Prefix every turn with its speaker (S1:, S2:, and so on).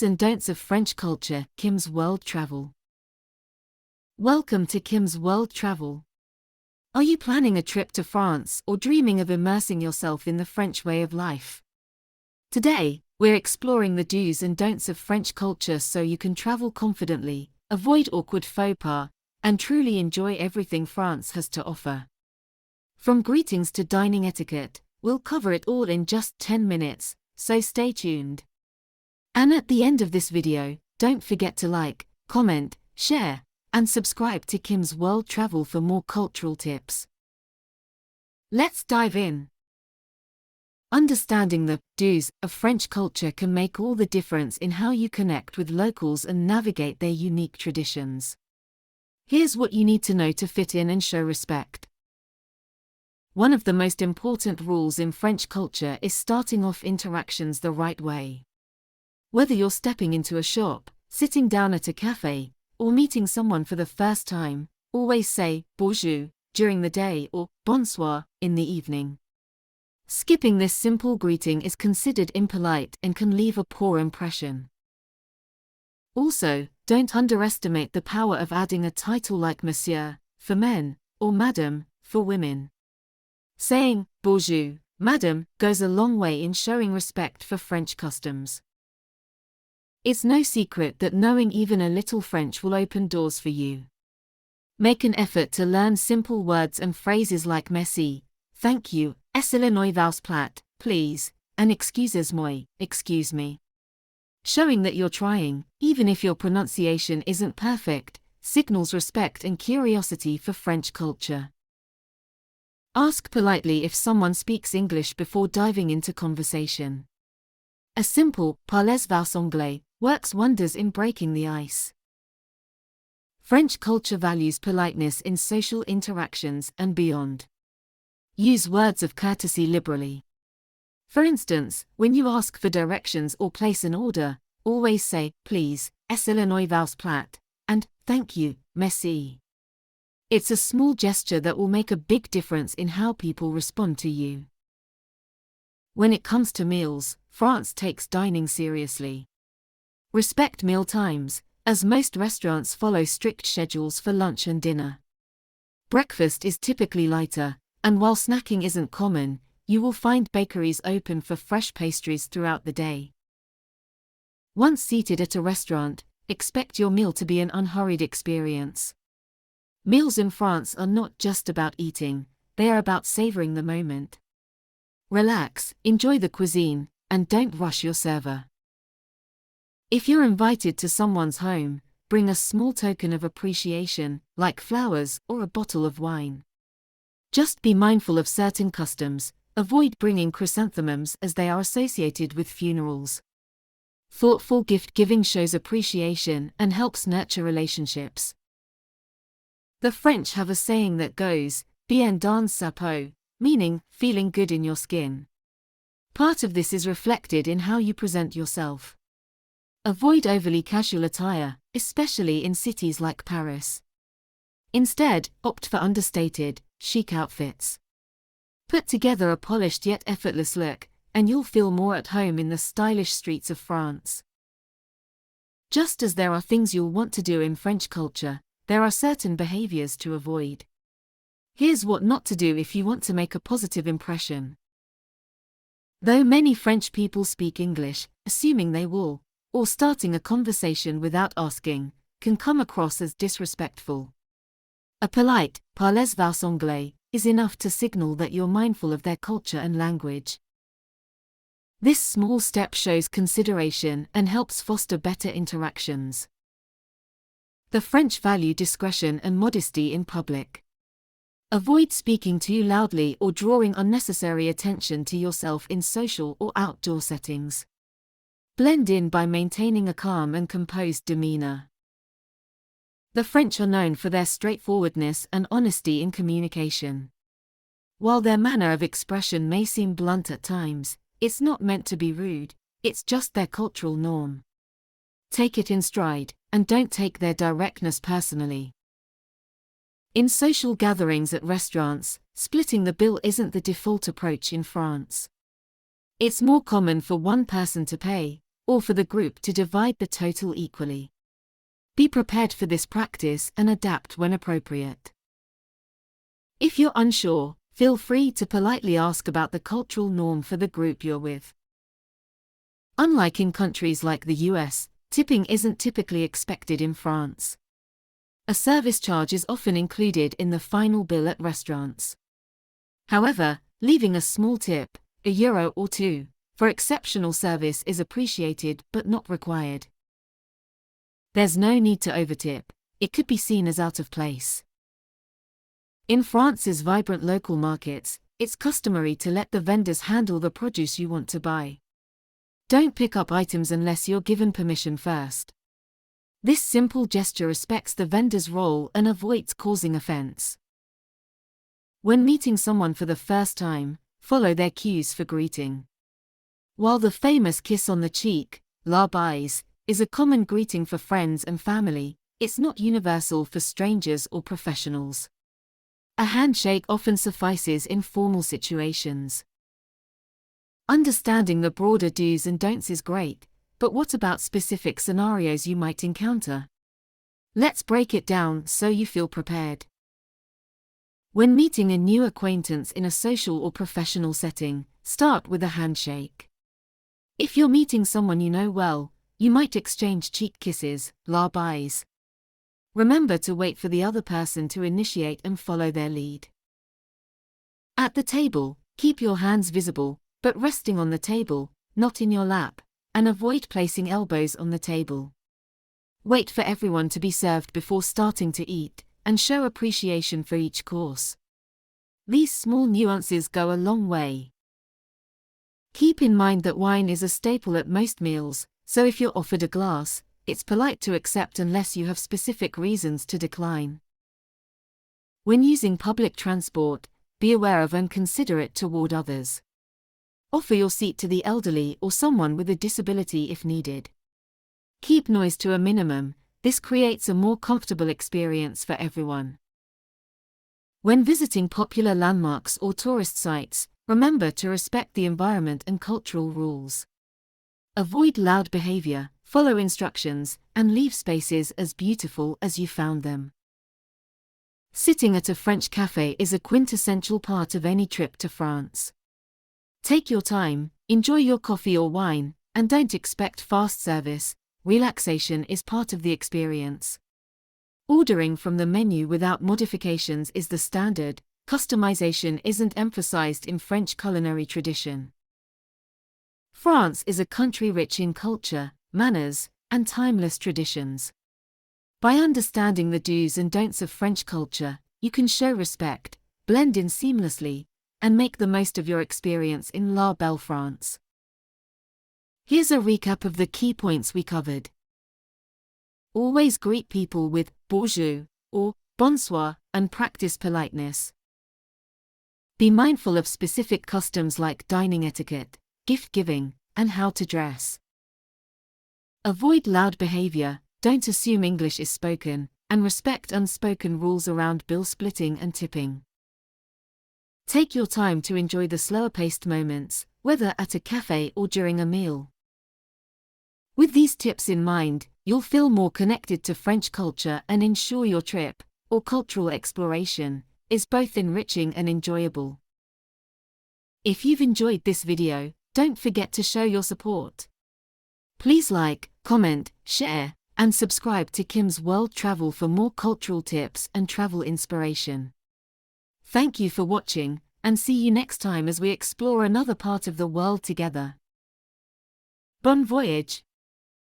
S1: and don'ts of French culture, Kim's World Travel. Welcome to Kim's World Travel. Are you planning a trip to France or dreaming of immersing yourself in the French way of life? Today, we're exploring the do's and don'ts of French culture so you can travel confidently, avoid awkward faux pas, and truly enjoy everything France has to offer. From greetings to dining etiquette, we'll cover it all in just 10 minutes, so stay tuned. And at the end of this video, don't forget to like, comment, share, and subscribe to Kim's World Travel for more cultural tips. Let's dive in. Understanding the do's of French culture can make all the difference in how you connect with locals and navigate their unique traditions. Here's what you need to know to fit in and show respect. One of the most important rules in French culture is starting off interactions the right way. Whether you're stepping into a shop, sitting down at a cafe, or meeting someone for the first time, always say bonjour during the day or bonsoir in the evening. Skipping this simple greeting is considered impolite and can leave a poor impression. Also, don't underestimate the power of adding a title like monsieur for men or madame for women. Saying bonjour, madame goes a long way in showing respect for French customs. It's no secret that knowing even a little French will open doors for you. Make an effort to learn simple words and phrases like merci, thank you, excusez-moi vos plats, please, and excusez-moi, excuse me. Showing that you're trying, even if your pronunciation isn't perfect, signals respect and curiosity for French culture. Ask politely if someone speaks English before diving into conversation. A simple parlez-vous anglais works wonders in breaking the ice. French culture values politeness in social interactions and beyond. Use words of courtesy liberally. For instance, when you ask for directions or place an order, always say, please, excusez-moi vos plats, and, thank you, merci. It's a small gesture that will make a big difference in how people respond to you. When it comes to meals, France takes dining seriously. Respect meal times, as most restaurants follow strict schedules for lunch and dinner. Breakfast is typically lighter, and while snacking isn't common, you will find bakeries open for fresh pastries throughout the day. Once seated at a restaurant, expect your meal to be an unhurried experience. Meals in France are not just about eating, they are about savoring the moment. Relax, enjoy the cuisine, and don't rush your server. If you're invited to someone's home, bring a small token of appreciation, like flowers or a bottle of wine. Just be mindful of certain customs, avoid bringing chrysanthemums as they are associated with funerals. Thoughtful gift-giving shows appreciation and helps nurture relationships. The French have a saying that goes, bien dans sa peau, meaning, feeling good in your skin. Part of this is reflected in how you present yourself. Avoid overly casual attire, especially in cities like Paris. Instead, opt for understated, chic outfits. Put together a polished yet effortless look, and you'll feel more at home in the stylish streets of France. Just as there are things you'll want to do in French culture, there are certain behaviors to avoid. Here's what not to do if you want to make a positive impression. Though many French people speak English, assuming they will, or starting a conversation without asking, can come across as disrespectful. A polite, parlez-vous anglais, is enough to signal that you're mindful of their culture and language. This small step shows consideration and helps foster better interactions. The French value discretion and modesty in public. Avoid speaking too loudly or drawing unnecessary attention to yourself in social or outdoor settings. Blend in by maintaining a calm and composed demeanor. The French are known for their straightforwardness and honesty in communication. While their manner of expression may seem blunt at times, it's not meant to be rude, it's just their cultural norm. Take it in stride, and don't take their directness personally. In social gatherings at restaurants, splitting the bill isn't the default approach in France. It's more common for one person to pay, or for the group to divide the total equally. Be prepared for this practice and adapt when appropriate. If you're unsure, feel free to politely ask about the cultural norm for the group you're with. Unlike in countries like the US, tipping isn't typically expected in France. A service charge is often included in the final bill at restaurants. However, leaving a small tip, €1 or €2, for exceptional service is appreciated but not required. There's no need to overtip, it could be seen as out of place. In France's vibrant local markets, it's customary to let the vendors handle the produce you want to buy. Don't pick up items unless you're given permission first. This simple gesture respects the vendor's role and avoids causing offense. When meeting someone for the first time, follow their cues for greeting. While the famous kiss on the cheek, la bise, is a common greeting for friends and family, it's not universal for strangers or professionals. A handshake often suffices in formal situations. Understanding the broader do's and don'ts is great, but what about specific scenarios you might encounter? Let's break it down so you feel prepared. When meeting a new acquaintance in a social or professional setting, start with a handshake. If you're meeting someone you know well, you might exchange cheek kisses, la bise. Remember to wait for the other person to initiate and follow their lead. At the table, keep your hands visible, but resting on the table, not in your lap, and avoid placing elbows on the table. Wait for everyone to be served before starting to eat, and show appreciation for each course. These small nuances go a long way. Keep in mind that wine is a staple at most meals, so if you're offered a glass, it's polite to accept unless you have specific reasons to decline. When using public transport, be aware of and considerate toward others. Offer your seat to the elderly or someone with a disability if needed. Keep noise to a minimum, this creates a more comfortable experience for everyone. When visiting popular landmarks or tourist sites, remember to respect the environment and cultural rules. Avoid loud behavior, follow instructions, and leave spaces as beautiful as you found them. Sitting at a French cafe is a quintessential part of any trip to France. Take your time, enjoy your coffee or wine, and don't expect fast service. Relaxation is part of the experience. Ordering from the menu without modifications is the standard. Customization isn't emphasized in French culinary tradition. France is a country rich in culture, manners, and timeless traditions. By understanding the do's and don'ts of French culture, you can show respect, blend in seamlessly, and make the most of your experience in La Belle France. Here's a recap of the key points we covered. Always greet people with bonjour or bonsoir and practice politeness. Be mindful of specific customs like dining etiquette, gift giving, and how to dress. Avoid loud behavior, don't assume English is spoken, and respect unspoken rules around bill splitting and tipping. Take your time to enjoy the slower-paced moments, whether at a cafe or during a meal. With these tips in mind, you'll feel more connected to French culture and ensure your trip, or cultural exploration, is both enriching and enjoyable. If you've enjoyed this video, don't forget to show your support. Please like, comment, share, and subscribe to Kim's World Travel for more cultural tips and travel inspiration. Thank you for watching, and see you next time as we explore another part of the world together. Bon voyage!